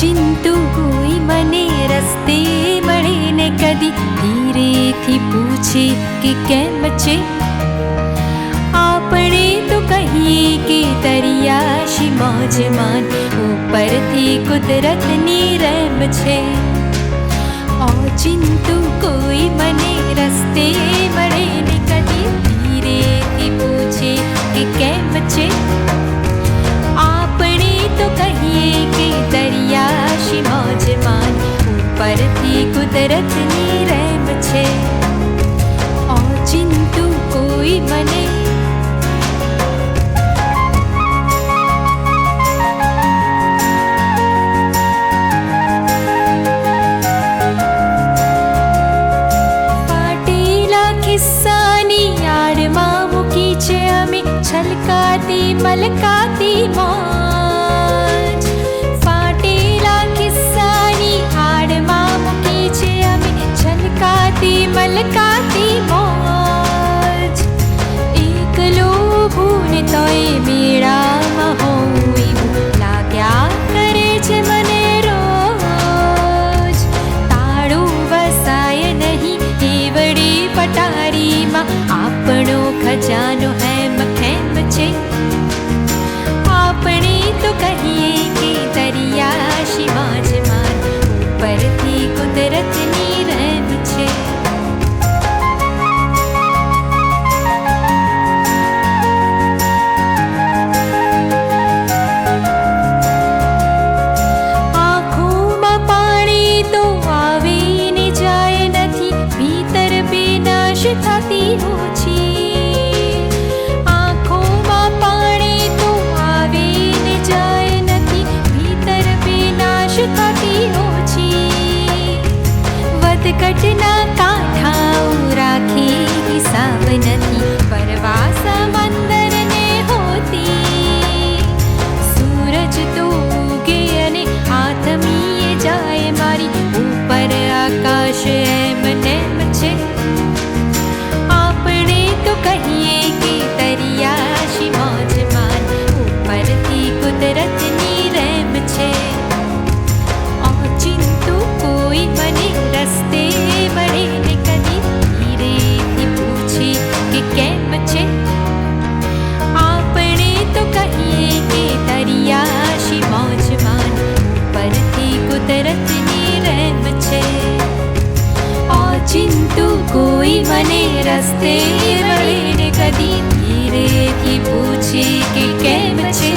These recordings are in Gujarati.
ઓચિંતું કોઈ મને રસ્તે મળે ને કદી ધીરેથી પૂછે કે કેમ છે. આપણે તો કહીએ કે દરિયાશી મોજમાન ઉપરથી કુદરતની રહેમ છે. ઓચિંતું કોઈ મને રસ્તે મળે ને કદી ધીરેથી પૂછે કે કેમ છે. આપણે તો કહીએ કે દરિયાશી મોજમાન ઉપરથી કુદરતની રહેમ છે. ઓચિંતું કોઈ મને છલકાતી મલકાતી મોજ. ફાટેલા કિસ્સાની આડમાં મૂકી છે અમે છલકાતી મલકાતી મોજ. એકલો ભૂને તોય મેળામાં હોઉં એવું લાગ્યા કરે છે મને રોજ. તાળું વસાય નહીં એવડી પટારીમાં આપણો ખજાનો હેમ ખેમ છે. આપણે તો કહીએ કે દરિયાશી મોજમાન ઉપરથી કુદરતની રહેમ છે. આંખોમાં પાણી તો આવે ને જાય નથી, ભીતર બેનાશ થતી ઓછી. વધઘટના કાંઠાઓ રાખી હિસાબ નથી, પરવા સમંદરને હોતી. સૂરજ તો ઉગે અને આથમીએ જાય મારી ઉપર આકાશ એમ નેમ છે. આપણે તો કહીએ કે દરિયાશી મોજમાન ઉપરથી કુદરતની રહેમ છે. ઓચિંતું કોઈ મને રસ્તે મળે ને કદી ધીરેથી પૂછે કે કેમ છે. આપણે તો કહીએ કે દરિયાશી મોજમાન ઉપરથી કુદરતની રહેમ છે. ઓચિંતું કોઈ મને રસ્તે મળે ને કદી ધીરેથી પૂછે કે કેમ છે.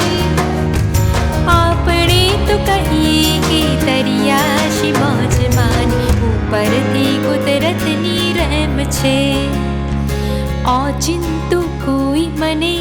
આપણે તો કહીએ કે દરિયાશી મોજમાન ઉપરથી કુદરતની રહેમ છે. ઓચિંતું કોઈ મને